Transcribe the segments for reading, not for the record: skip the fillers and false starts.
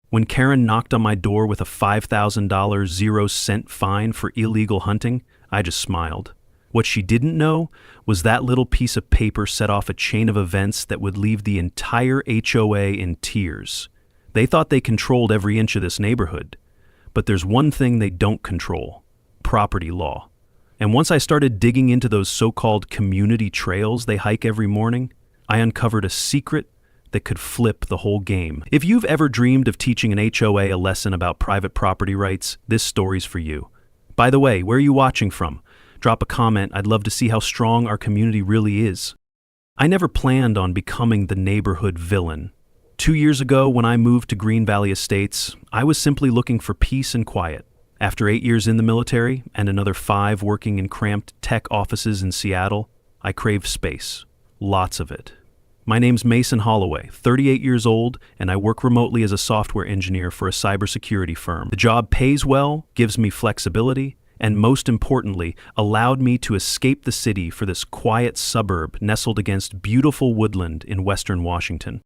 When Karen knocked on my door with a $5,000 zero-cent fine for illegal hunting, I just smiled. What she didn't know was that little piece of paper set off a chain of events that would leave the entire HOA in tears. They thought they controlled every inch of this neighborhood. But there's one thing they don't control: property law. And once I started digging into those so-called community trails they hike every morning, I uncovered a secret that could flip the whole game. If you've ever dreamed of teaching an HOA a lesson about private property rights, this story's for you. By the way, where are you watching from? Drop a comment. I'd love to see how strong our community really is. I never planned on becoming the neighborhood villain. 2 years ago, when I moved to Green Valley Estates, I was simply looking for peace and quiet. After 8 years in the military and another 5 working in cramped tech offices in Seattle, I craved space. Lots of it. My name's Mason Holloway, 38 years old, and I work remotely as a software engineer for a cybersecurity firm. The job pays well, gives me flexibility, and most importantly, allowed me to escape the city for this quiet suburb nestled against beautiful woodland in western Washington.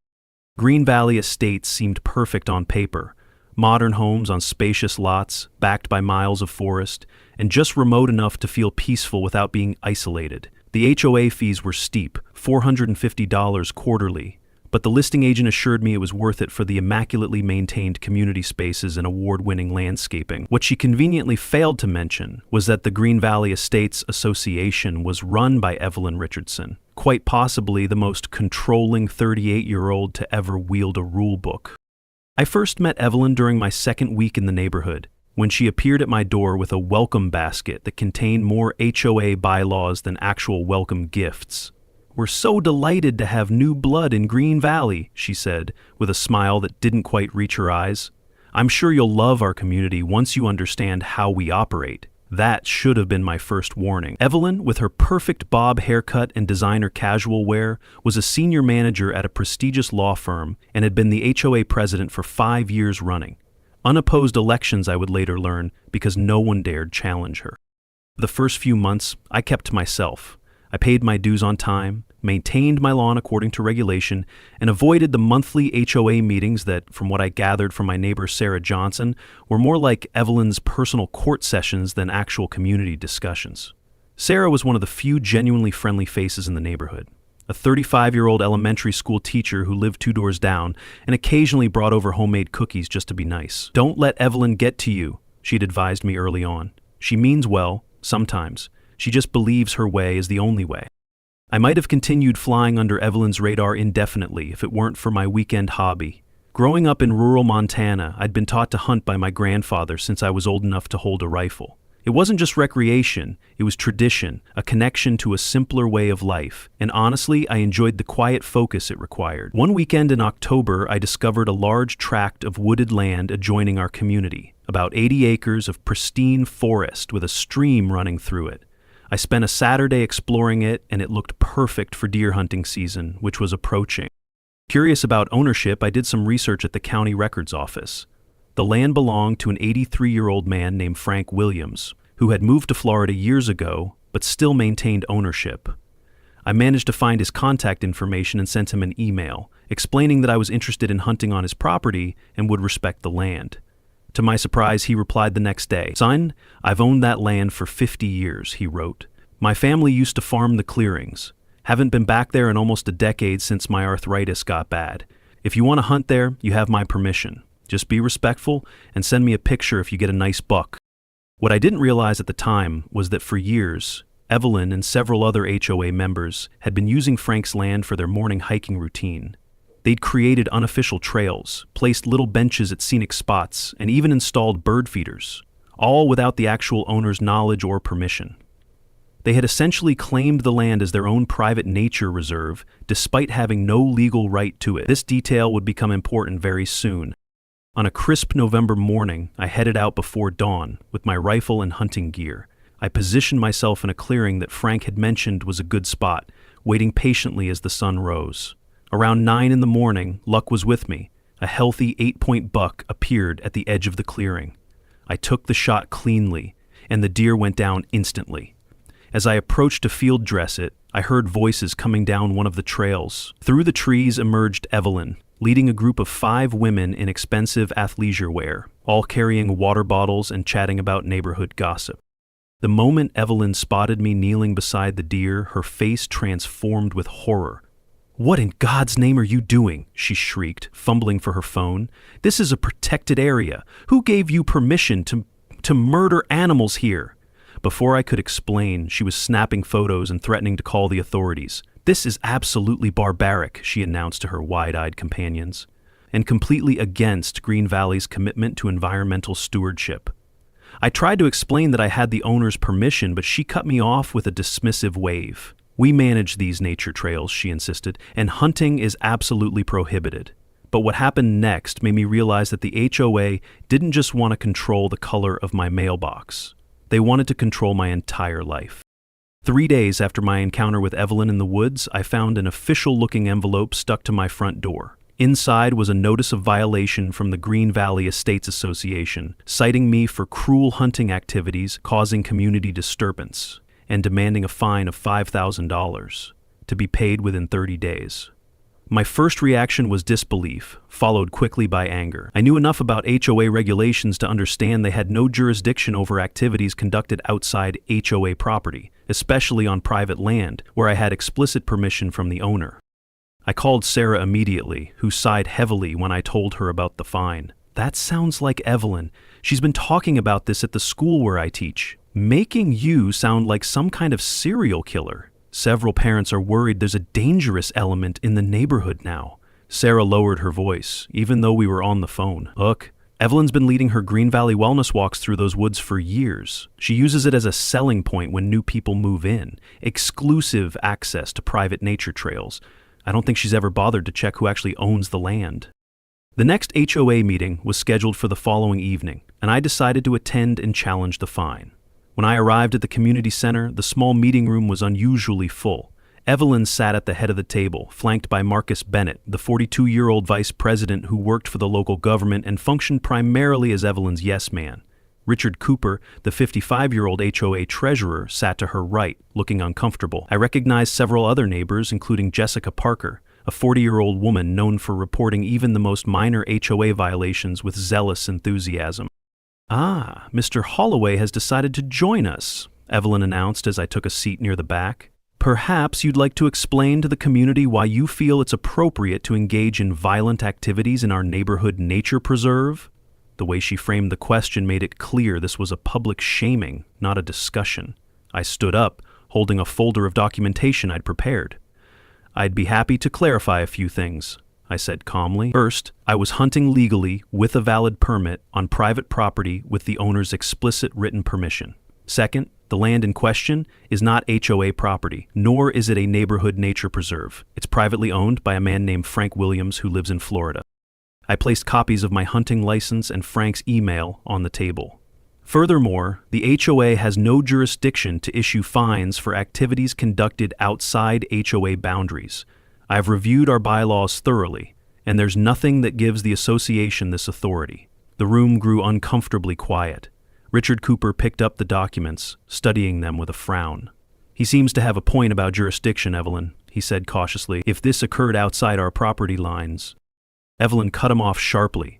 Green Valley Estates seemed perfect on paper. Modern homes on spacious lots, backed by miles of forest, and just remote enough to feel peaceful without being isolated. The HOA fees were steep, $450 quarterly, but the listing agent assured me it was worth it for the immaculately maintained community spaces and award-winning landscaping. What she conveniently failed to mention was that the Green Valley Estates Association was run by Evelyn Richardson, quite possibly the most controlling 38-year-old to ever wield a rule book. I first met Evelyn during my second week in the neighborhood, when she appeared at my door with a welcome basket that contained more HOA bylaws than actual welcome gifts. "We're so delighted to have new blood in Green Valley," she said, with a smile that didn't quite reach her eyes. "I'm sure you'll love our community once you understand how we operate." That should have been my first warning. Evelyn, with her perfect bob haircut and designer casual wear, was a senior manager at a prestigious law firm and had been the HOA president for 5 years running. Unopposed elections, I would later learn, because no one dared challenge her. The first few months, I kept to myself. I paid my dues on time, maintained my lawn according to regulation, and avoided the monthly HOA meetings that, from what I gathered from my neighbor Sarah Johnson, were more like Evelyn's personal court sessions than actual community discussions. Sarah was one of the few genuinely friendly faces in the neighborhood. A 35-year-old elementary school teacher who lived 2 doors down and occasionally brought over homemade cookies just to be nice. "Don't let Evelyn get to you," she'd advised me early on. "She means well, sometimes. She just believes her way is the only way." I might have continued flying under Evelyn's radar indefinitely if it weren't for my weekend hobby. Growing up in rural Montana, I'd been taught to hunt by my grandfather since I was old enough to hold a rifle. It wasn't just recreation, it was tradition, a connection to a simpler way of life, and honestly, I enjoyed the quiet focus it required. One weekend in October, I discovered a large tract of wooded land adjoining our community, about 80 acres of pristine forest with a stream running through it. I spent a Saturday exploring it, and it looked perfect for deer hunting season, which was approaching. Curious about ownership, I did some research at the county records office. The land belonged to an 83-year-old man named Frank Williams, who had moved to Florida years ago, but still maintained ownership. I managed to find his contact information and sent him an email, explaining that I was interested in hunting on his property and would respect the land. To my surprise, he replied the next day. "Son, I've owned that land for 50 years, he wrote. "My family used to farm the clearings. Haven't been back there in almost a decade since my arthritis got bad. If you want to hunt there, you have my permission. Just be respectful and send me a picture if you get a nice buck." What I didn't realize at the time was that for years, Evelyn and several other HOA members had been using Frank's land for their morning hiking routine. They'd created unofficial trails, placed little benches at scenic spots, and even installed bird feeders, all without the actual owner's knowledge or permission. They had essentially claimed the land as their own private nature reserve, despite having no legal right to it. This detail would become important very soon. On a crisp November morning, I headed out before dawn with my rifle and hunting gear. I positioned myself in a clearing that Frank had mentioned was a good spot, waiting patiently as the sun rose. Around 9 in the morning, luck was with me. A healthy 8-point buck appeared at the edge of the clearing. I took the shot cleanly, and the deer went down instantly. As I approached to field dress it, I heard voices coming down one of the trails. Through the trees emerged Evelyn, leading a group of 5 women in expensive athleisure wear, all carrying water bottles and chatting about neighborhood gossip. The moment Evelyn spotted me kneeling beside the deer, her face transformed with horror. "What in God's name are you doing?" she shrieked, fumbling for her phone. "This is a protected area. Who gave you permission to murder animals here?" Before I could explain, she was snapping photos and threatening to call the authorities. "This is absolutely barbaric," she announced to her wide-eyed companions, and completely against Green Valley's commitment to environmental stewardship. I tried to explain that I had the owner's permission, but she cut me off with a dismissive wave. "We manage these nature trails," she insisted, "and hunting is absolutely prohibited." But what happened next made me realize that the HOA didn't just want to control the color of my mailbox. They wanted to control my entire life. 3 days after my encounter with Evelyn in the woods, I found an official-looking envelope stuck to my front door. Inside was a notice of violation from the Green Valley Estates Association, citing me for cruel hunting activities causing community disturbance, and demanding a fine of $5,000 to be paid within 30 days. My first reaction was disbelief, followed quickly by anger. I knew enough about HOA regulations to understand they had no jurisdiction over activities conducted outside HOA property, especially on private land, where I had explicit permission from the owner. I called Sarah immediately, who sighed heavily when I told her about the fine. "That sounds like Evelyn. She's been talking about this at the school where I teach, making you sound like some kind of serial killer. Several parents are worried there's a dangerous element in the neighborhood now." Sarah lowered her voice, even though we were on the phone. "Look, Evelyn's been leading her Green Valley wellness walks through those woods for years. She uses it as a selling point when new people move in. Exclusive access to private nature trails. I don't think she's ever bothered to check who actually owns the land." The next HOA meeting was scheduled for the following evening, and I decided to attend and challenge the fine. When I arrived at the community center, the small meeting room was unusually full. Evelyn sat at the head of the table, flanked by Marcus Bennett, the 42-year-old vice president who worked for the local government and functioned primarily as Evelyn's yes man. Richard Cooper, the 55-year-old HOA treasurer, sat to her right, looking uncomfortable. I recognized several other neighbors, including Jessica Parker, a 40-year-old woman known for reporting even the most minor HOA violations with zealous enthusiasm. "Ah, Mr. Holloway has decided to join us," Evelyn announced as I took a seat near the back. "Perhaps you'd like to explain to the community why you feel it's appropriate to engage in violent activities in our neighborhood nature preserve?" The way she framed the question made it clear this was a public shaming, not a discussion. I stood up, holding a folder of documentation I'd prepared. "I'd be happy to clarify a few things," I said calmly. "First, I was hunting legally with a valid permit on private property with the owner's explicit written permission. Second, the land in question is not HOA property, nor is it a neighborhood nature preserve. It's privately owned by a man named Frank Williams who lives in Florida." I placed copies of my hunting license and Frank's email on the table. Furthermore, the HOA has no jurisdiction to issue fines for activities conducted outside HOA boundaries. I've reviewed our bylaws thoroughly, and there's nothing that gives the association this authority. The room grew uncomfortably quiet. Richard Cooper picked up the documents, studying them with a frown. "He seems to have a point about jurisdiction, Evelyn," he said cautiously. "If this occurred outside our property lines..." Evelyn cut him off sharply.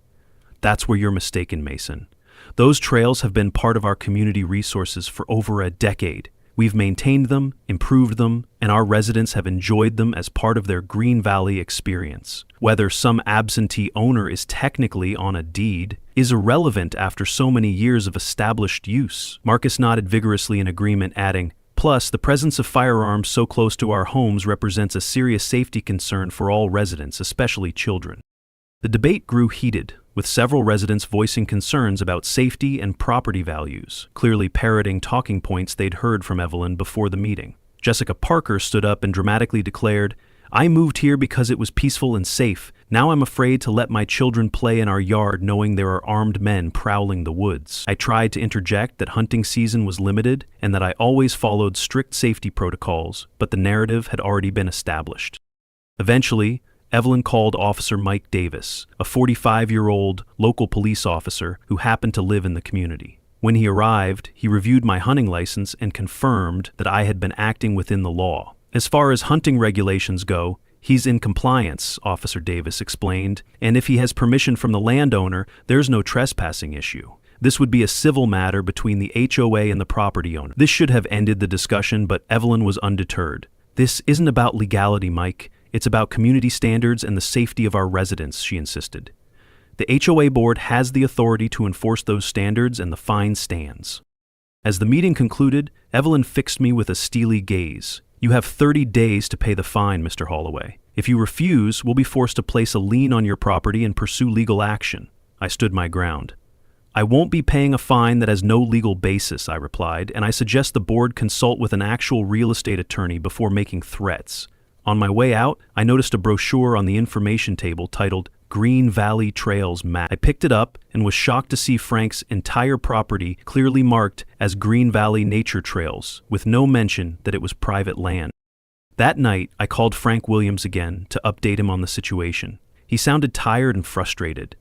"That's where you're mistaken, Mason. Those trails have been part of our community resources for over a decade. We've maintained them, improved them, and our residents have enjoyed them as part of their Green Valley experience. Whether some absentee owner is technically on a deed is irrelevant after so many years of established use." Marcus nodded vigorously in agreement, adding, "Plus, the presence of firearms so close to our homes represents a serious safety concern for all residents, especially children." The debate grew heated, with several residents voicing concerns about safety and property values, clearly parroting talking points they'd heard from Evelyn before the meeting. Jessica Parker stood up and dramatically declared, "I moved here because it was peaceful and safe. Now I'm afraid to let my children play in our yard knowing there are armed men prowling the woods." I tried to interject that hunting season was limited and that I always followed strict safety protocols, but the narrative had already been established. Eventually, Evelyn called Officer Mike Davis, a 45-year-old local police officer who happened to live in the community. When he arrived, he reviewed my hunting license and confirmed that I had been acting within the law. As far as hunting regulations go, he's in compliance, Officer Davis explained, and if he has permission from the landowner, there's no trespassing issue. This would be a civil matter between the HOA and the property owner. This should have ended the discussion, but Evelyn was undeterred. This isn't about legality, Mike. It's about community standards and the safety of our residents, she insisted. The HOA board has the authority to enforce those standards, and the fine stands. As the meeting concluded, Evelyn fixed me with a steely gaze. You have 30 days to pay the fine, Mr. Holloway. If you refuse, we'll be forced to place a lien on your property and pursue legal action. I stood my ground. I won't be paying a fine that has no legal basis, I replied, and I suggest the board consult with an actual real estate attorney before making threats. On my way out, I noticed a brochure on the information table titled Green Valley Trails Map. I picked it up and was shocked to see Frank's entire property clearly marked as Green Valley Nature Trails, with no mention that it was private land. That night, I called Frank Williams again to update him on the situation. He sounded tired and frustrated.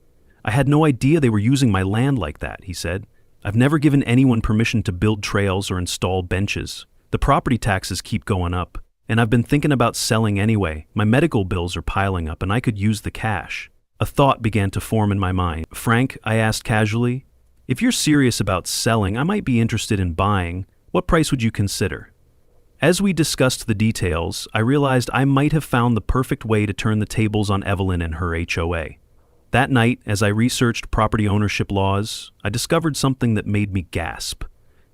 I had no idea they were using my land like that, he said. I've never given anyone permission to build trails or install benches. The property taxes keep going up, and I've been thinking about selling anyway. My medical bills are piling up, and I could use the cash. A thought began to form in my mind. Frank, I asked casually, if you're serious about selling, I might be interested in buying. What price would you consider? As we discussed the details, I realized I might have found the perfect way to turn the tables on Evelyn and her HOA. That night, as I researched property ownership laws, I discovered something that made me gasp.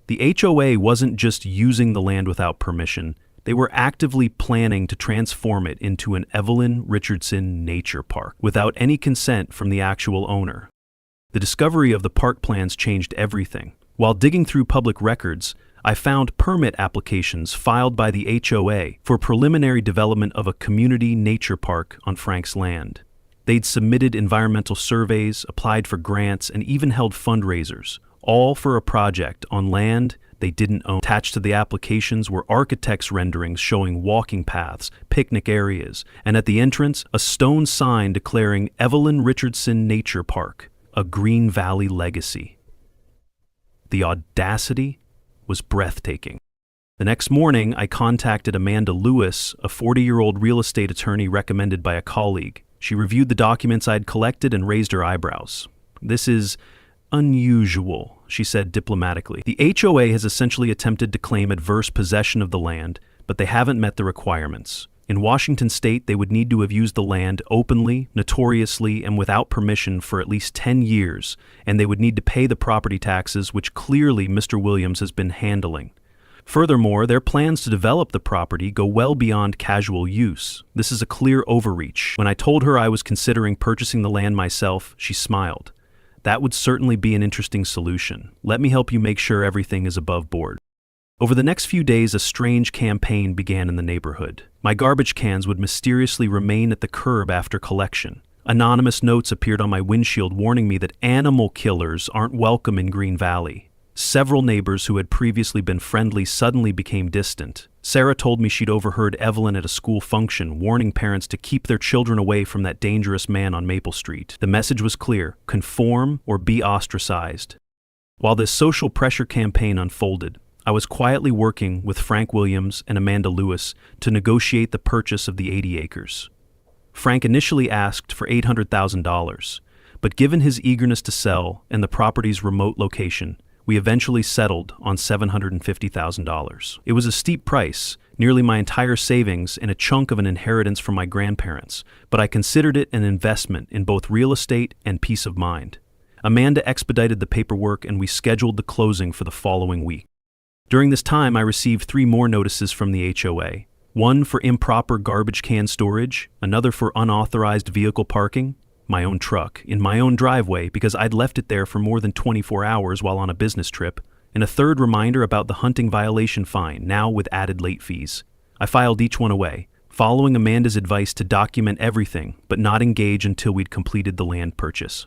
The HOA wasn't just using the land without permission. They were actively planning to transform it into an Evelyn Richardson nature park without any consent from the actual owner. The discovery of the park plans changed everything. While digging through public records, I found permit applications filed by the HOA for preliminary development of a community nature park on Frank's land. They'd submitted environmental surveys, applied for grants, and even held fundraisers, all for a project on land they didn't own. Attached to the applications were architects' renderings showing walking paths, picnic areas, and at the entrance, a stone sign declaring Evelyn Richardson Nature Park, a Green Valley legacy. The audacity was breathtaking. The next morning, I contacted Amanda Lewis, a 40-year-old real estate attorney recommended by a colleague. She reviewed the documents I'd collected and raised her eyebrows. This is unusual, she said diplomatically. The HOA has essentially attempted to claim adverse possession of the land, but they haven't met the requirements. In Washington state, they would need to have used the land openly, notoriously, and without permission for at least 10 years, and they would need to pay the property taxes, which clearly Mr. Williams has been handling. Furthermore, their plans to develop the property go well beyond casual use. This is a clear overreach. When I told her I was considering purchasing the land myself, she smiled. That would certainly be an interesting solution. Let me help you make sure everything is above board. Over the next few days, a strange campaign began in the neighborhood. My garbage cans would mysteriously remain at the curb after collection. Anonymous notes appeared on my windshield warning me that animal killers aren't welcome in Green Valley. Several neighbors who had previously been friendly suddenly became distant. Sarah told me she'd overheard Evelyn at a school function warning parents to keep their children away from that dangerous man on Maple Street. The message was clear: conform or be ostracized. While this social pressure campaign unfolded, I was quietly working with Frank Williams and Amanda Lewis to negotiate the purchase of the 80 acres. Frank initially asked for $800,000, but given his eagerness to sell and the property's remote location, we eventually settled on $750,000. It was a steep price, nearly my entire savings and a chunk of an inheritance from my grandparents, but I considered it an investment in both real estate and peace of mind. Amanda expedited the paperwork and we scheduled the closing for the following week. During this time, I received 3 more notices from the HOA. One for improper garbage can storage, another for unauthorized vehicle parking, my own truck, in my own driveway because I'd left it there for more than 24 hours while on a business trip, and a third reminder about the hunting violation fine, now with added late fees. I filed each one away, following Amanda's advice to document everything but not engage until we'd completed the land purchase.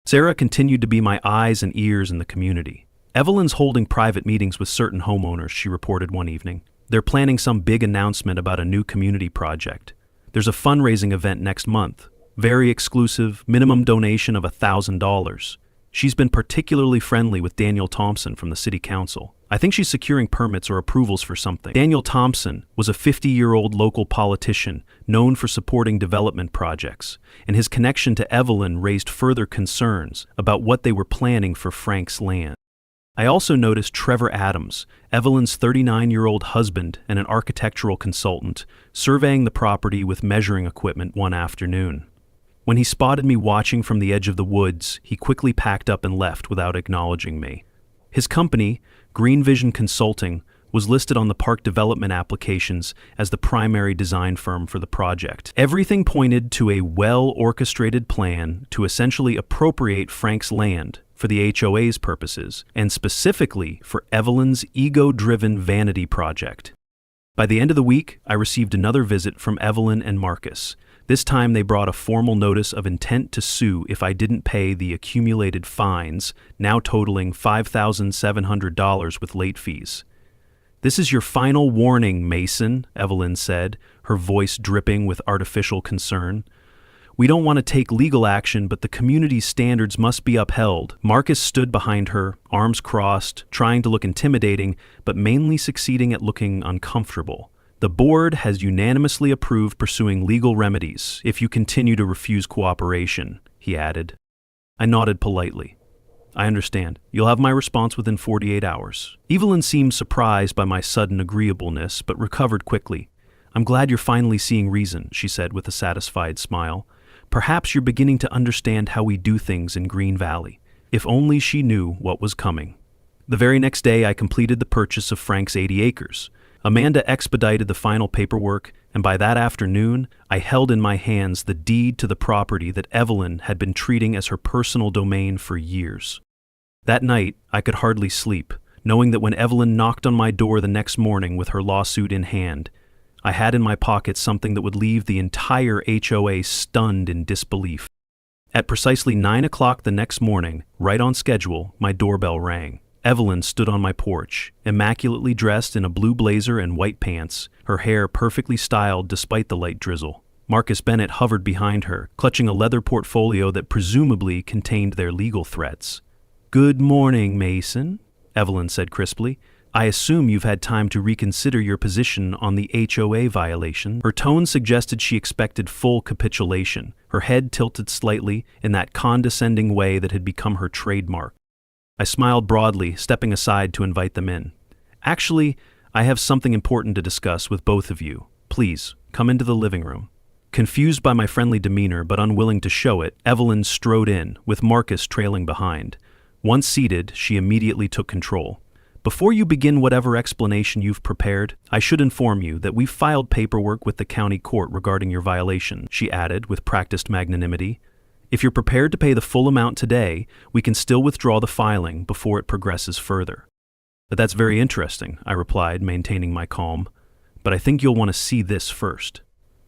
Sarah continued to be my eyes and ears in the community. Evelyn's holding private meetings with certain homeowners, she reported one evening. They're planning some big announcement about a new community project. There's a fundraising event next month. Very exclusive, minimum donation of $1,000. She's been particularly friendly with Daniel Thompson from the city council. I think she's securing permits or approvals for something. Daniel Thompson was a 50-year-old local politician known for supporting development projects, and his connection to Evelyn raised further concerns about what they were planning for Frank's land. I also noticed Trevor Adams, Evelyn's 39-year-old husband and an architectural consultant, surveying the property with measuring equipment one afternoon. When he spotted me watching from the edge of the woods, he quickly packed up and left without acknowledging me. His company, Green Vision Consulting, was listed on the park development applications as the primary design firm for the project. Everything pointed to a well-orchestrated plan to essentially appropriate Frank's land for the HOA's purposes, and specifically for Evelyn's ego-driven vanity project. By the end of the week, I received another visit from Evelyn and Marcus. This time they brought a formal notice of intent to sue if I didn't pay the accumulated fines, now totaling $5,700 with late fees. "This is your final warning, Mason," Evelyn said, her voice dripping with artificial concern. "We don't want to take legal action, but the community's standards must be upheld." Marcus stood behind her, arms crossed, trying to look intimidating, but mainly succeeding at looking uncomfortable. "The board has unanimously approved pursuing legal remedies if you continue to refuse cooperation," he added. I nodded politely. "I understand. You'll have my response within 48 hours. Evelyn seemed surprised by my sudden agreeableness, but recovered quickly. "I'm glad you're finally seeing reason," she said with a satisfied smile. "Perhaps you're beginning to understand how we do things in Green Valley." If only she knew what was coming. The very next day I completed the purchase of Frank's 80 acres. Amanda expedited the final paperwork, and by that afternoon, I held in my hands the deed to the property that Evelyn had been treating as her personal domain for years. That night, I could hardly sleep, knowing that when Evelyn knocked on my door the next morning with her lawsuit in hand, I had in my pocket something that would leave the entire HOA stunned in disbelief. At precisely 9 o'clock the next morning, right on schedule, my doorbell rang. Evelyn stood on my porch, immaculately dressed in a blue blazer and white pants, her hair perfectly styled despite the light drizzle. Marcus Bennett hovered behind her, clutching a leather portfolio that presumably contained their legal threats. "Good morning, Mason," Evelyn said crisply. "I assume you've had time to reconsider your position on the HOA violation." Her tone suggested she expected full capitulation, her head tilted slightly in that condescending way that had become her trademark. I smiled broadly, stepping aside to invite them in. "Actually, I have something important to discuss with both of you. Please, come into the living room." Confused by my friendly demeanor but unwilling to show it, Evelyn strode in, with Marcus trailing behind. Once seated, she immediately took control. "Before you begin whatever explanation you've prepared, I should inform you that we've filed paperwork with the county court regarding your violation," she added with practiced magnanimity. "If you're prepared to pay the full amount today, we can still withdraw the filing before it progresses further." "But that's very interesting," I replied, maintaining my calm. "But I think you'll want to see this first."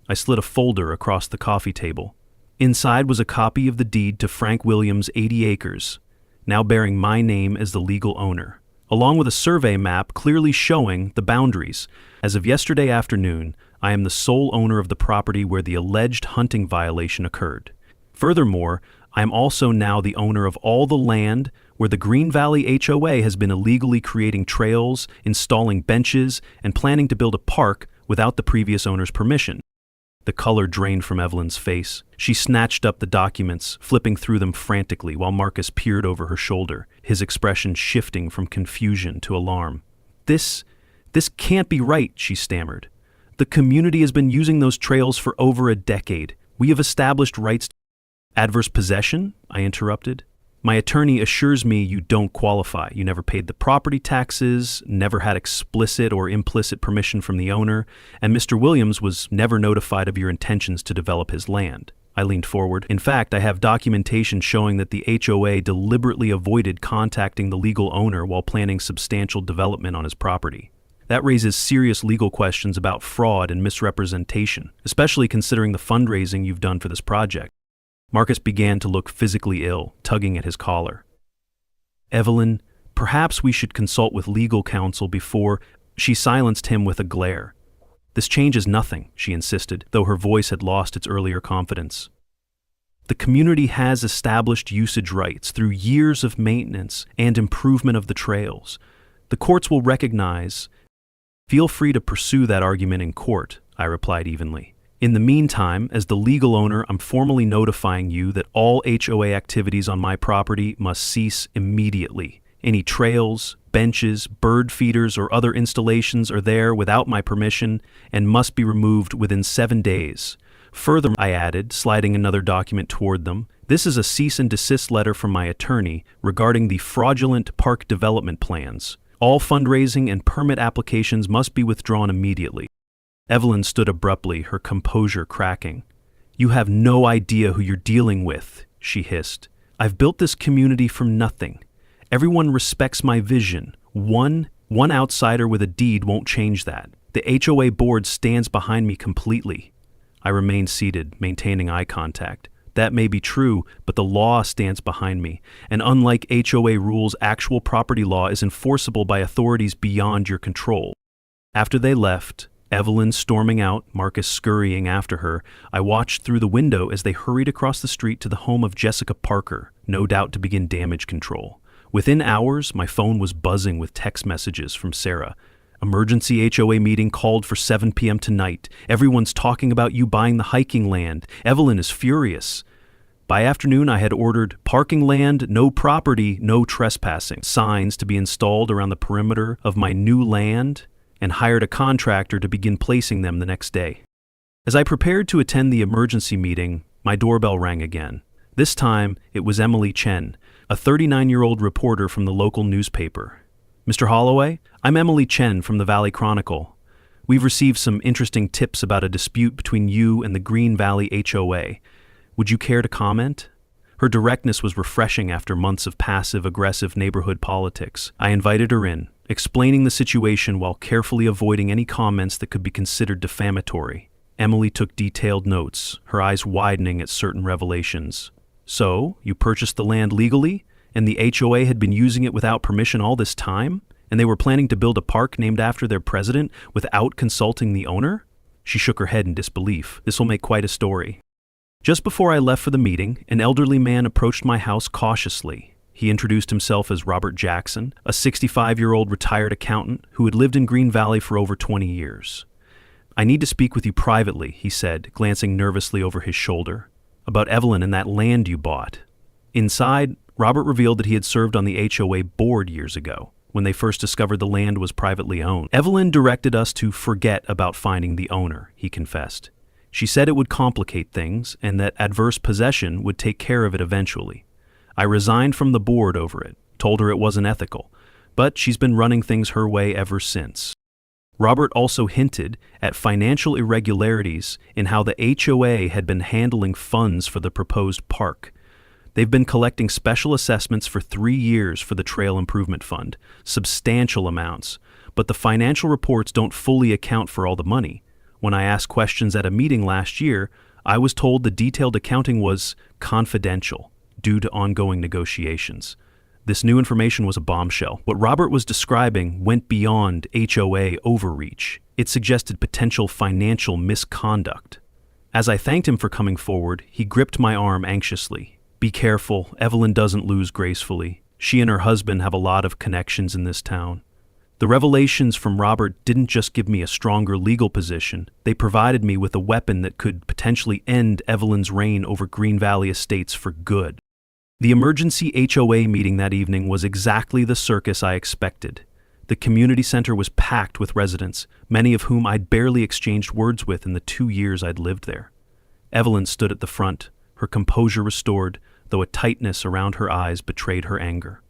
I slid a folder across the coffee table. Inside was a copy of the deed to Frank Williams' 80 acres, now bearing my name as the legal owner, along with a survey map clearly showing the boundaries. As of yesterday afternoon, I am the sole owner of the property where the alleged hunting violation occurred. Furthermore, I am also now the owner of all the land where the Green Valley HOA has been illegally creating trails, installing benches, and planning to build a park without the previous owner's permission. The color drained from Evelyn's face. She snatched up the documents, flipping through them frantically while Marcus peered over her shoulder, his expression shifting from confusion to alarm. This can't be right," she stammered. "The community has been using those trails for over a decade. We have established rights." "Adverse possession?" I interrupted. "My attorney assures me you don't qualify. You never paid the property taxes, never had explicit or implicit permission from the owner, and Mr. Williams was never notified of your intentions to develop his land." I leaned forward. "In fact, I have documentation showing that the HOA deliberately avoided contacting the legal owner while planning substantial development on his property. That raises serious legal questions about fraud and misrepresentation, especially considering the fundraising you've done for this project." Marcus began to look physically ill, tugging at his collar. "Evelyn, perhaps we should consult with legal counsel before—" She silenced him with a glare. "This changes nothing," she insisted, though her voice had lost its earlier confidence. "The community has established usage rights through years of maintenance and improvement of the trails. The courts will recognize. Feel free to pursue that argument in court, I replied evenly. In the meantime, as the legal owner, I'm formally notifying you that all HOA activities on my property must cease immediately. Any trails, benches, bird feeders, or other installations are there without my permission and must be removed within 7 days. Further, I added, sliding another document toward them, this is a cease and desist letter from my attorney regarding the fraudulent park development plans. All fundraising and permit applications must be withdrawn immediately. Evelyn stood abruptly, her composure cracking. You have no idea who you're dealing with, she hissed. I've built this community from nothing. Everyone respects my vision. One outsider with a deed won't change that. The HOA board stands behind me completely. I remained seated, maintaining eye contact. That may be true, but the law stands behind me. And unlike HOA rules, actual property law is enforceable by authorities beyond your control. After they left, Evelyn storming out, Marcus scurrying after her, I watched through the window as they hurried across the street to the home of Jessica Parker, no doubt to begin damage control. Within hours, my phone was buzzing with text messages from Sarah. Emergency HOA meeting called for 7 p.m. tonight. Everyone's talking about you buying the hiking land. Evelyn is furious. By afternoon, I had ordered parking land, no property, no trespassing, signs to be installed around the perimeter of my new land, and hired a contractor to begin placing them the next day. As I prepared to attend the emergency meeting, my doorbell rang again. This time, it was Emily Chen, a 39-year-old reporter from the local newspaper. Mr. Holloway, I'm Emily Chen from the Valley Chronicle. We've received some interesting tips about a dispute between you and the Green Valley HOA. Would you care to comment? Her directness was refreshing after months of passive-aggressive neighborhood politics. I invited her in, explaining the situation while carefully avoiding any comments that could be considered defamatory. Emily took detailed notes, her eyes widening at certain revelations. So, you purchased the land legally, and the HOA had been using it without permission all this time? And they were planning to build a park named after their president without consulting the owner? She shook her head in disbelief. This will make quite a story. Just before I left for the meeting, an elderly man approached my house cautiously. He introduced himself as Robert Jackson, a 65-year-old retired accountant who had lived in Green Valley for over 20 years. I need to speak with you privately, he said, glancing nervously over his shoulder. About Evelyn and that land you bought. Inside, Robert revealed that he had served on the HOA board years ago, when they first discovered the land was privately owned. Evelyn directed us to forget about finding the owner, he confessed. She said it would complicate things and that adverse possession would take care of it eventually. I resigned from the board over it, told her it wasn't ethical, but she's been running things her way ever since. Robert also hinted at financial irregularities in how the HOA had been handling funds for the proposed park. They've been collecting special assessments for 3 years for the Trail Improvement Fund, substantial amounts, but the financial reports don't fully account for all the money. When I asked questions at a meeting last year, I was told the detailed accounting was confidential due to ongoing negotiations. This new information was a bombshell. What Robert was describing went beyond HOA overreach. It suggested potential financial misconduct. As I thanked him for coming forward, he gripped my arm anxiously. Be careful, Evelyn doesn't lose gracefully. She and her husband have a lot of connections in this town. The revelations from Robert didn't just give me a stronger legal position, they provided me with a weapon that could potentially end Evelyn's reign over Green Valley Estates for good. The emergency HOA meeting that evening was exactly the circus I expected. The community center was packed with residents, many of whom I'd barely exchanged words with in the 2 years I'd lived there. Evelyn stood at the front, her composure restored, though a tightness around her eyes betrayed her anger.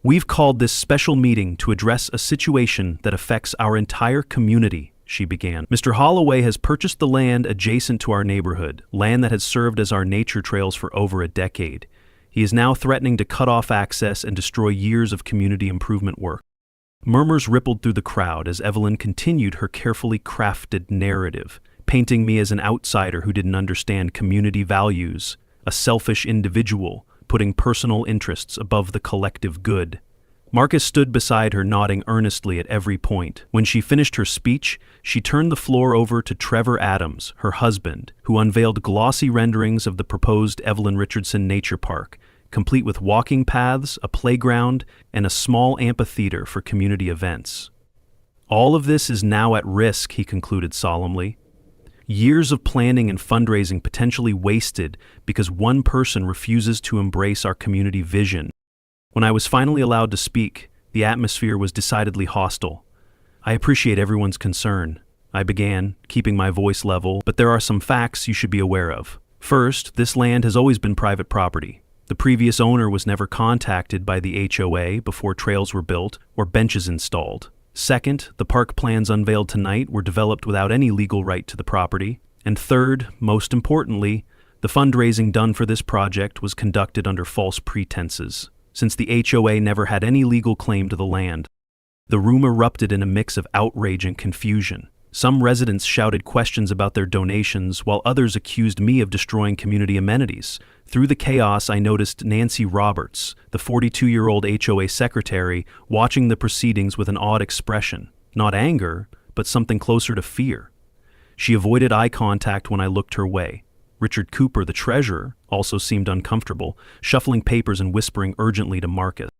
We've called this special meeting to address a situation that affects our entire community, she began. Mr. Holloway has purchased the land adjacent to our neighborhood, land that has served as our nature trails for over a decade. He is now threatening to cut off access and destroy years of community improvement work. Murmurs rippled through the crowd as Evelyn continued her carefully crafted narrative, painting me as an outsider who didn't understand community values, a selfish individual, putting personal interests above the collective good. Marcus stood beside her, nodding earnestly at every point. When she finished her speech, she turned the floor over to Trevor Adams, her husband, who unveiled glossy renderings of the proposed Evelyn Richardson Nature Park, complete with walking paths, a playground, and a small amphitheater for community events. All of this is now at risk, he concluded solemnly. Years of planning and fundraising potentially wasted because one person refuses to embrace our community vision. When I was finally allowed to speak, the atmosphere was decidedly hostile. I appreciate everyone's concern, I began, keeping my voice level, but there are some facts you should be aware of. First, this land has always been private property. The previous owner was never contacted by the HOA before trails were built or benches installed. Second, the park plans unveiled tonight were developed without any legal right to the property. And third, most importantly, the fundraising done for this project was conducted under false pretenses, since the HOA never had any legal claim to the land. The room erupted in a mix of outrage and confusion. Some residents shouted questions about their donations, while others accused me of destroying community amenities. Through the chaos, I noticed Nancy Roberts, the 42-year-old HOA secretary, watching the proceedings with an odd expression. Not anger, but something closer to fear. She avoided eye contact when I looked her way. Richard Cooper, the treasurer, also seemed uncomfortable, shuffling papers and whispering urgently to Marcus.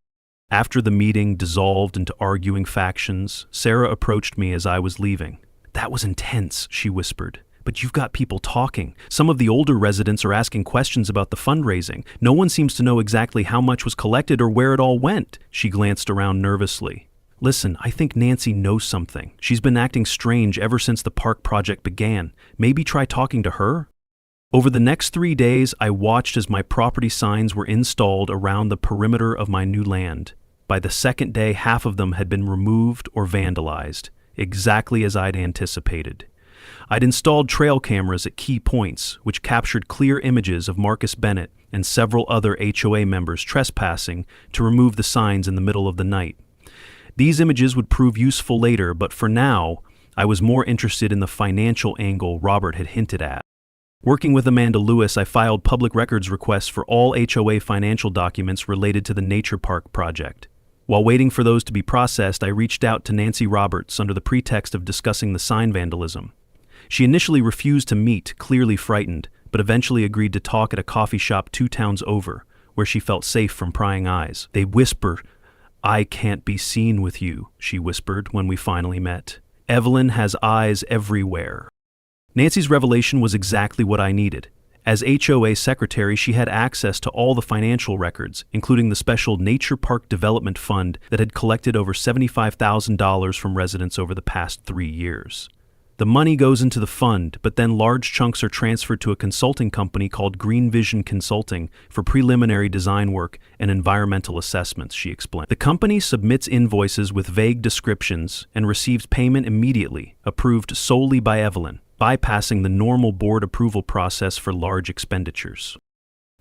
After the meeting dissolved into arguing factions, Sarah approached me as I was leaving. "That was intense," she whispered. "But you've got people talking. Some of the older residents are asking questions about the fundraising. No one seems to know exactly how much was collected or where it all went." She glanced around nervously. "Listen, I think Nancy knows something. She's been acting strange ever since the park project began. Maybe try talking to her?" Over the next 3 days, I watched as my property signs were installed around the perimeter of my new land. By the second day, half of them had been removed or vandalized, exactly as I'd anticipated. I'd installed trail cameras at key points, which captured clear images of Marcus Bennett and several other HOA members trespassing to remove the signs in the middle of the night. These images would prove useful later, but for now, I was more interested in the financial angle Robert had hinted at. Working with Amanda Lewis, I filed public records requests for all HOA financial documents related to the Nature Park project. While waiting for those to be processed, I reached out to Nancy Roberts under the pretext of discussing the sign vandalism. She initially refused to meet, clearly frightened, but eventually agreed to talk at a coffee shop 2 towns over, where she felt safe from prying eyes. "They whisper, 'I can't be seen with you,'" she whispered when we finally met. "Evelyn has eyes everywhere." Nancy's revelation was exactly what I needed. As HOA secretary, she had access to all the financial records, including the special Nature Park Development Fund that had collected over $75,000 from residents over the past 3 years. The money goes into the fund, but then large chunks are transferred to a consulting company called Green Vision Consulting for preliminary design work and environmental assessments, she explained. The company submits invoices with vague descriptions and receives payment immediately, approved solely by Evelyn, bypassing the normal board approval process for large expenditures.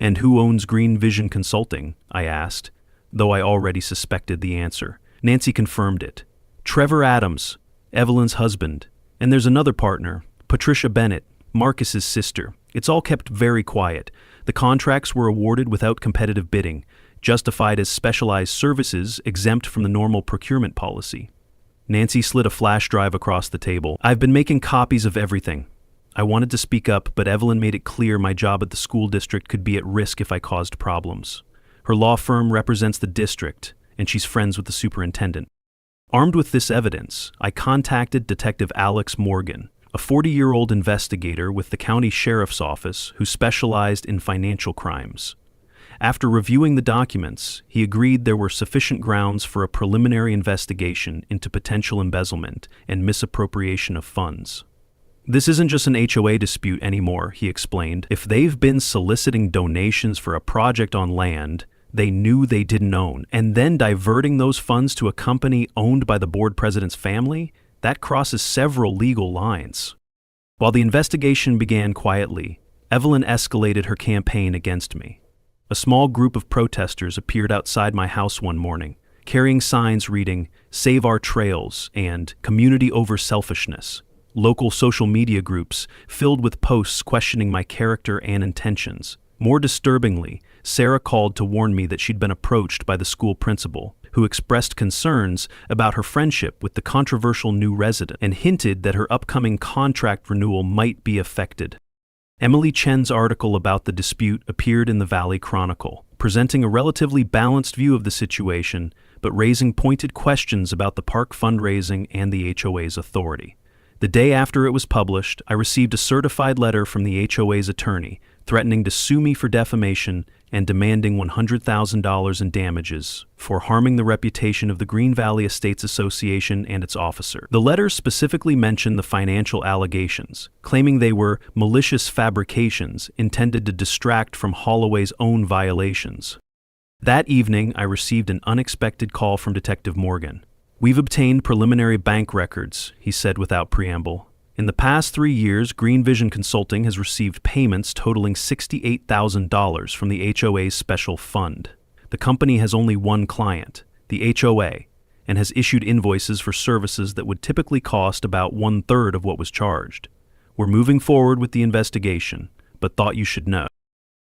"And who owns Green Vision Consulting?" I asked, though I already suspected the answer. Nancy confirmed it. "Trevor Adams, Evelyn's husband. And there's another partner, Patricia Bennett, Marcus's sister. It's all kept very quiet. The contracts were awarded without competitive bidding, justified as specialized services exempt from the normal procurement policy." Nancy slid a flash drive across the table. "I've been making copies of everything. I wanted to speak up, but Evelyn made it clear my job at the school district could be at risk if I caused problems. Her law firm represents the district, and she's friends with the superintendent." Armed with this evidence, I contacted Detective Alex Morgan, a 40-year-old investigator with the county sheriff's office who specialized in financial crimes. After reviewing the documents, he agreed there were sufficient grounds for a preliminary investigation into potential embezzlement and misappropriation of funds. "This isn't just an HOA dispute anymore," he explained. "If they've been soliciting donations for a project on land they knew they didn't own, and then diverting those funds to a company owned by the board president's family, that crosses several legal lines." While the investigation began quietly, Evelyn escalated her campaign against me. A small group of protesters appeared outside my house one morning, carrying signs reading, "Save our trails," and "Community over selfishness." Local social media groups filled with posts questioning my character and intentions. More disturbingly, Sarah called to warn me that she'd been approached by the school principal, who expressed concerns about her friendship with the controversial new resident and hinted that her upcoming contract renewal might be affected. Emily Chen's article about the dispute appeared in the Valley Chronicle. presenting a relatively balanced view of the situation, but raising pointed questions about the park fundraising and the HOA's authority. The day after it was published, I received a certified letter from the HOA's attorney, threatening to sue me for defamation and demanding $100,000 in damages for harming the reputation of the Green Valley Estates Association and its officer. The letter specifically mentioned the financial allegations, claiming they were malicious fabrications intended to distract from Holloway's own violations. That evening, I received an unexpected call from Detective Morgan. "We've obtained preliminary bank records," he said without preamble. "In the past 3 years, Green Vision Consulting has received payments totaling $68,000 from the HOA's special fund. The company has only one client, the HOA, and has issued invoices for services that would typically cost about 1/3 of what was charged. We're moving forward with the investigation, but thought you should know."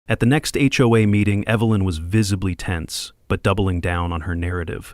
At the next HOA meeting, Evelyn was visibly tense, but doubling down on her narrative.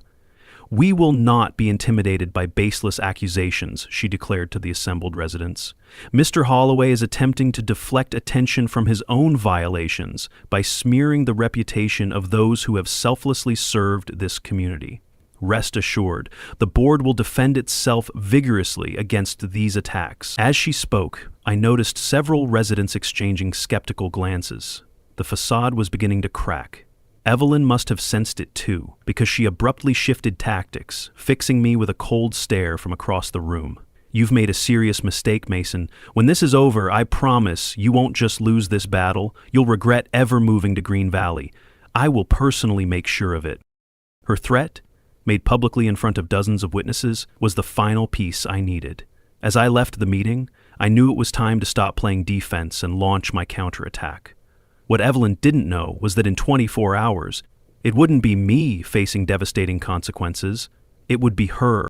"We will not be intimidated by baseless accusations," she declared to the assembled residents. "Mr. Holloway is attempting to deflect attention from his own violations by smearing the reputation of those who have selflessly served this community. Rest assured, the board will defend itself vigorously against these attacks." As she spoke, I noticed several residents exchanging skeptical glances. The facade was beginning to crack. Evelyn must have sensed it too, because she abruptly shifted tactics, fixing me with a cold stare from across the room. "You've made a serious mistake, Mason. When this is over, I promise you won't just lose this battle, you'll regret ever moving to Green Valley. I will personally make sure of it." Her threat, made publicly in front of dozens of witnesses, was the final piece I needed. As I left the meeting, I knew it was time to stop playing defense and launch my counterattack. What Evelyn didn't know was that in 24 hours, it wouldn't be me facing devastating consequences, it would be her.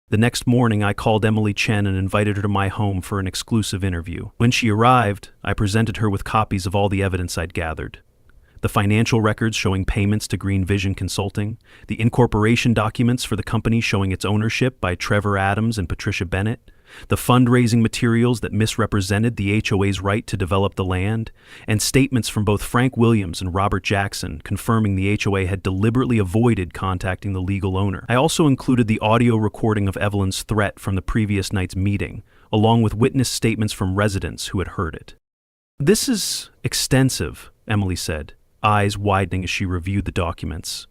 The next morning, I called Emily Chen and invited her to my home for an exclusive interview. When she arrived, I presented her with copies of all the evidence I'd gathered. The financial records showing payments to Green Vision Consulting, the incorporation documents for the company showing its ownership by Trevor Adams and Patricia Bennett, the fundraising materials that misrepresented the HOA's right to develop the land, and statements from both Frank Williams and Robert Jackson confirming the HOA had deliberately avoided contacting the legal owner. I also included the audio recording of Evelyn's threat from the previous night's meeting, along with witness statements from residents who had heard it. "This is extensive," Emily said, eyes widening as she reviewed the documents.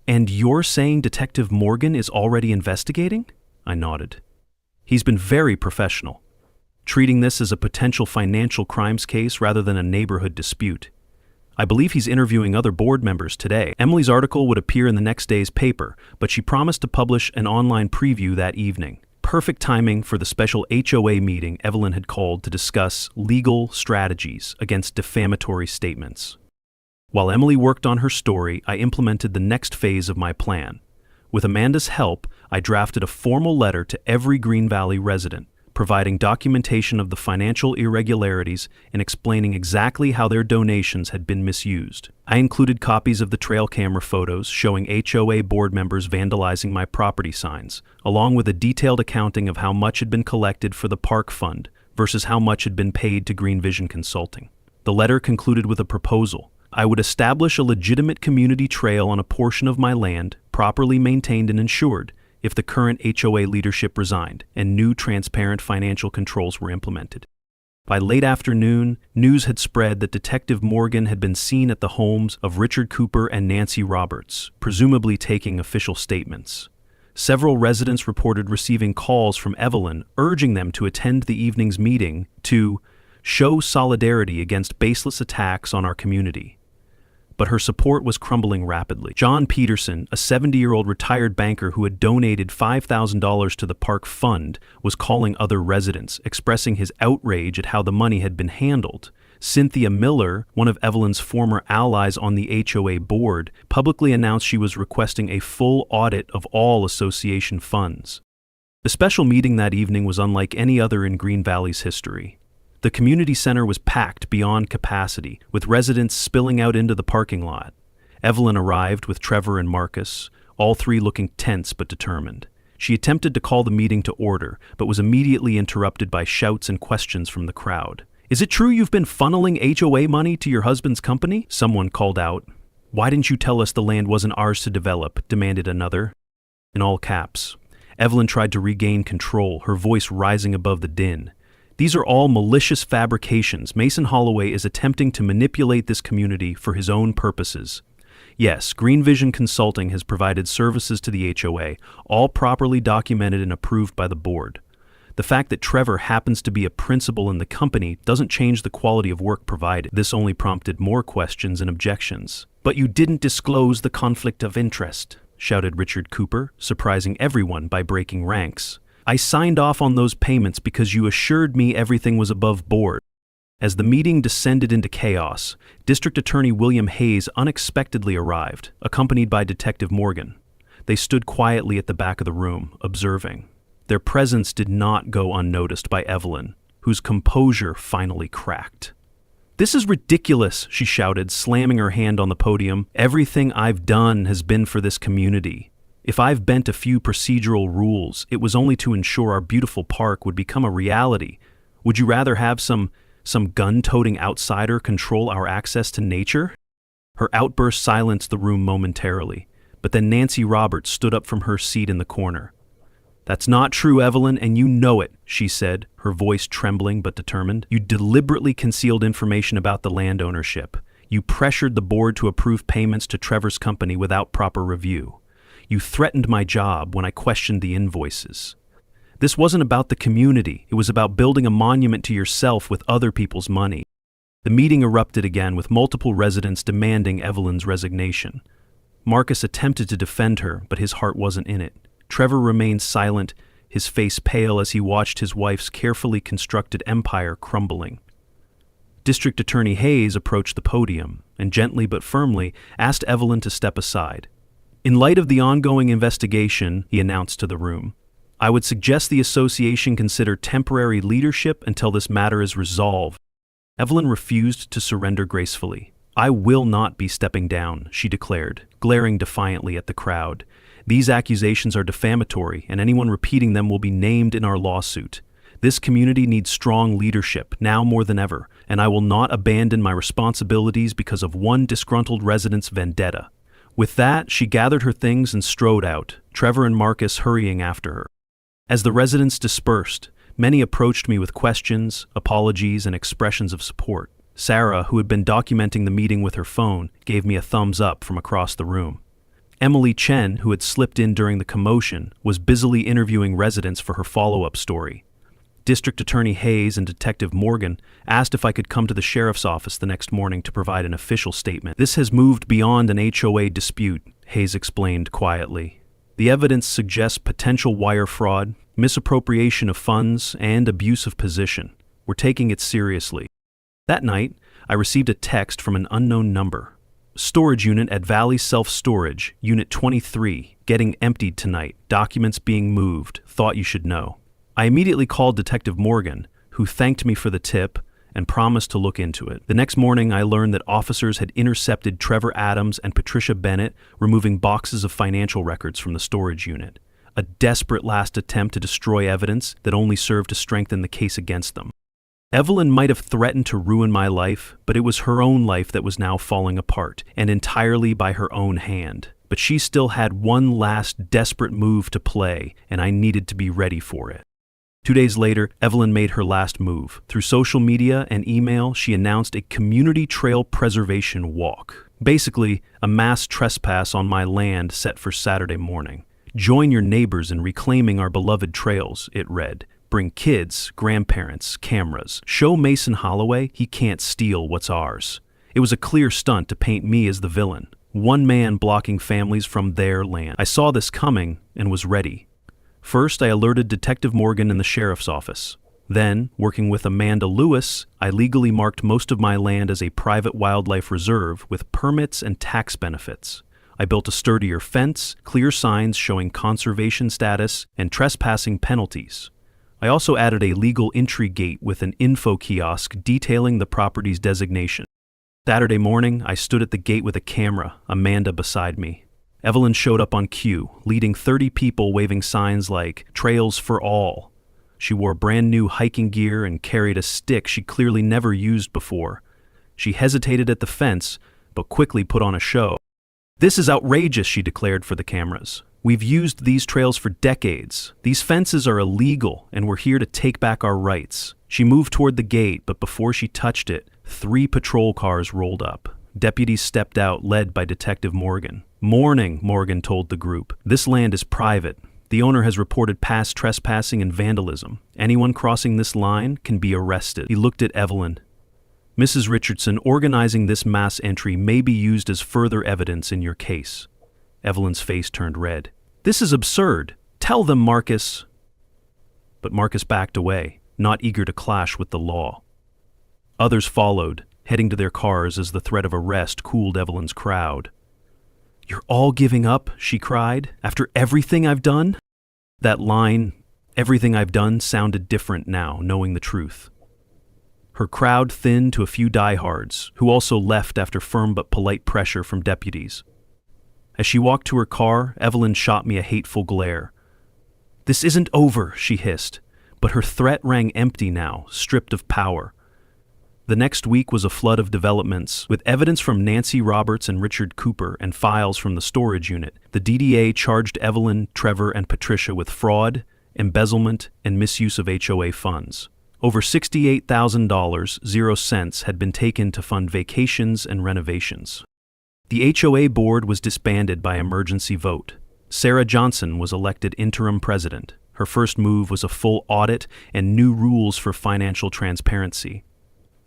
"And you're saying Detective Morgan is already investigating?" I nodded. "He's been very professional, treating this as a potential financial crimes case rather than a neighborhood dispute. I believe he's interviewing other board members today." Emily's article would appear in the next day's paper, but she promised to publish an online preview that evening. Perfect timing for the special HOA meeting Evelyn had called to discuss legal strategies against defamatory statements. While Emily worked on her story, I implemented the next phase of my plan. With Amanda's help, I drafted a formal letter to every Green Valley resident, providing documentation of the financial irregularities and explaining exactly how their donations had been misused. I included copies of the trail camera photos showing HOA board members vandalizing my property signs, along with a detailed accounting of how much had been collected for the park fund versus how much had been paid to Green Vision Consulting. The letter concluded with a proposal. I would establish a legitimate community trail on a portion of my land, properly maintained and insured, if the current HOA leadership resigned and new transparent financial controls were implemented. By late afternoon, news had spread that Detective Morgan had been seen at the homes of Richard Cooper and Nancy Roberts, presumably taking official statements. Several residents reported receiving calls from Evelyn urging them to attend the evening's meeting to show solidarity against baseless attacks on our community. But her support was crumbling rapidly. John Peterson, a 70-year-old retired banker who had donated $5,000 to the park fund, was calling other residents, expressing his outrage at how the money had been handled. Cynthia Miller, one of Evelyn's former allies on the HOA board, publicly announced she was requesting a full audit of all association funds. The special meeting that evening was unlike any other in Green Valley's history. The community center was packed beyond capacity, with residents spilling out into the parking lot. Evelyn arrived with Trevor and Marcus, all three looking tense but determined. She attempted to call the meeting to order, but was immediately interrupted by shouts and questions from the crowd. "Is it true you've been funneling HOA money to your husband's company?" someone called out. "Why didn't you tell us the land wasn't ours to develop?" demanded another. In all caps. Evelyn tried to regain control, her voice rising above the din. "These are all malicious fabrications. Mason Holloway is attempting to manipulate this community for his own purposes. Yes, Green Vision Consulting has provided services to the HOA, all properly documented and approved by the board. The fact that Trevor happens to be a principal in the company doesn't change the quality of work provided." This only prompted more questions and objections. "But you didn't disclose the conflict of interest," shouted Richard Cooper, surprising everyone by breaking ranks. "I signed off on those payments because you assured me everything was above board." As the meeting descended into chaos, District Attorney William Hayes unexpectedly arrived, accompanied by Detective Morgan. They stood quietly at the back of the room, observing. Their presence did not go unnoticed by Evelyn, whose composure finally cracked. "This is ridiculous," she shouted, slamming her hand on the podium. "Everything I've done has been for this community. If I've bent a few procedural rules, it was only to ensure our beautiful park would become a reality. Would you rather have some gun-toting outsider control our access to nature?" Her outburst silenced the room momentarily, but then Nancy Roberts stood up from her seat in the corner. "That's not true, Evelyn, and you know it," she said, her voice trembling but determined. "You deliberately concealed information about the land ownership. You pressured the board to approve payments to Trevor's company without proper review. You threatened my job when I questioned the invoices. This wasn't about the community. It was about building a monument to yourself with other people's money." The meeting erupted again, with multiple residents demanding Evelyn's resignation. Marcus attempted to defend her, but his heart wasn't in it. Trevor remained silent, his face pale as he watched his wife's carefully constructed empire crumbling. District Attorney Hayes approached the podium and gently but firmly asked Evelyn to step aside. "In light of the ongoing investigation," he announced to the room, "I would suggest the association consider temporary leadership until this matter is resolved." Evelyn refused to surrender gracefully. "I will not be stepping down," she declared, glaring defiantly at the crowd. "These accusations are defamatory, and anyone repeating them will be named in our lawsuit. This community needs strong leadership, now more than ever, and I will not abandon my responsibilities because of one disgruntled resident's vendetta." With that, she gathered her things and strode out, Trevor and Marcus hurrying after her. As the residents dispersed, many approached me with questions, apologies, and expressions of support. Sarah, who had been documenting the meeting with her phone, gave me a thumbs up from across the room. Emily Chen, who had slipped in during the commotion, was busily interviewing residents for her follow-up story. District Attorney Hayes and Detective Morgan asked if I could come to the sheriff's office the next morning to provide an official statement. "This has moved beyond an HOA dispute," Hayes explained quietly. "The evidence suggests potential wire fraud, misappropriation of funds, and abuse of position. We're taking it seriously." That night, I received a text from an unknown number. "Storage unit at Valley Self-Storage, Unit 23, getting emptied tonight, documents being moved, thought you should know." I immediately called Detective Morgan, who thanked me for the tip and promised to look into it. The next morning, I learned that officers had intercepted Trevor Adams and Patricia Bennett removing boxes of financial records from the storage unit, a desperate last attempt to destroy evidence that only served to strengthen the case against them. Evelyn might have threatened to ruin my life, but it was her own life that was now falling apart, and entirely by her own hand. But she still had one last desperate move to play, and I needed to be ready for it. 2 days later, Evelyn made her last move. Through social media and email, she announced a community trail preservation walk. Basically, a mass trespass on my land set for Saturday morning. "Join your neighbors in reclaiming our beloved trails," it read. "Bring kids, grandparents, cameras. Show Mason Holloway he can't steal what's ours." It was a clear stunt to paint me as the villain, one man blocking families from their land. I saw this coming and was ready. First, I alerted Detective Morgan in the sheriff's office. Then, working with Amanda Lewis, I legally marked most of my land as a private wildlife reserve with permits and tax benefits. I built a sturdier fence, clear signs showing conservation status, and trespassing penalties. I also added a legal entry gate with an info kiosk detailing the property's designation. Saturday morning, I stood at the gate with a camera, Amanda beside me. Evelyn showed up on cue, leading 30 people waving signs like "Trails for All." She wore brand new hiking gear and carried a stick she clearly never used before. She hesitated at the fence, but quickly put on a show. "This is outrageous," she declared for the cameras. "We've used these trails for decades. These fences are illegal, and we're here to take back our rights." She moved toward the gate, but before she touched it, 3 patrol cars rolled up. Deputies stepped out, led by Detective Morgan. "Morning," Morgan told the group. "This land is private. The owner has reported past trespassing and vandalism. Anyone crossing this line can be arrested." He looked at Evelyn. "Mrs. Richardson, organizing this mass entry may be used as further evidence in your case." Evelyn's face turned red. "This is absurd. Tell them, Marcus." But Marcus backed away, not eager to clash with the law. Others followed, heading to their cars as the threat of arrest cooled Evelyn's crowd. "You're all giving up?" she cried. "After everything I've done?" That line, "everything I've done," sounded different now, knowing the truth. Her crowd thinned to a few diehards, who also left after firm but polite pressure from deputies. As she walked to her car, Evelyn shot me a hateful glare. "This isn't over," she hissed, but her threat rang empty now, stripped of power. The next week was a flood of developments, with evidence from Nancy Roberts and Richard Cooper and files from the storage unit. The DDA charged Evelyn, Trevor, and Patricia with fraud, embezzlement, and misuse of HOA funds. Over $68,000, 0 cents, had been taken to fund vacations and renovations. The HOA board was disbanded by emergency vote. Sarah Johnson was elected interim president. Her first move was a full audit and new rules for financial transparency.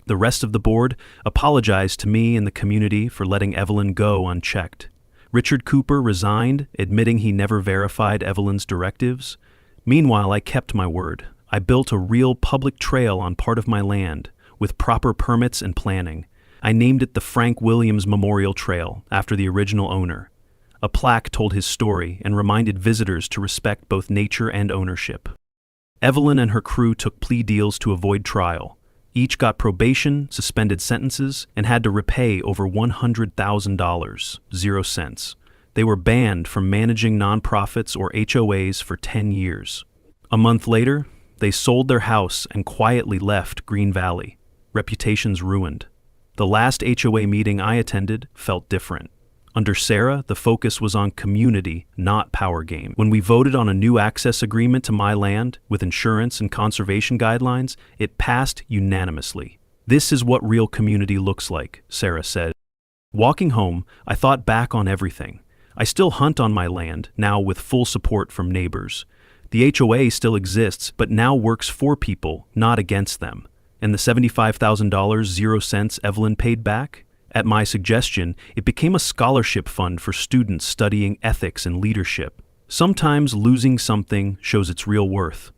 The rest of the board apologized to me and the community for letting Evelyn go unchecked. Richard Cooper resigned, admitting he never verified Evelyn's directives. Meanwhile, I kept my word. I built a real public trail on part of my land, with proper permits and planning. I named it the Frank Williams Memorial Trail, after the original owner. A plaque told his story and reminded visitors to respect both nature and ownership. Evelyn and her crew took plea deals to avoid trial. Each got probation, suspended sentences, and had to repay over $100,000, 0 cents. They were banned from managing nonprofits or HOAs for 10 years. A month later, they sold their house and quietly left Green Valley, reputations ruined. The last HOA meeting I attended felt different. Under Sarah, the focus was on community, not power game. When we voted on a new access agreement to my land, with insurance and conservation guidelines, it passed unanimously. "This is what real community looks like," Sarah said. Walking home, I thought back on everything. I still hunt on my land, now with full support from neighbors. The HOA still exists, but now works for people, not against them. And the $75,000, 0 cents Evelyn paid back? At my suggestion, it became a scholarship fund for students studying ethics and leadership. Sometimes losing something shows its real worth.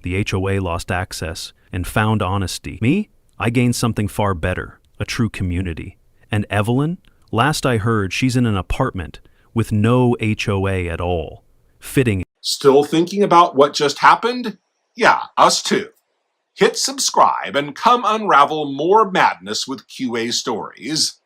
The HOA lost access and found honesty. Me? I gained something far better, a true community. And Evelyn? Last I heard, she's in an apartment with no HOA at all. Fitting. Still thinking about what just happened? Yeah, us too. Hit subscribe and come unravel more madness with QA stories.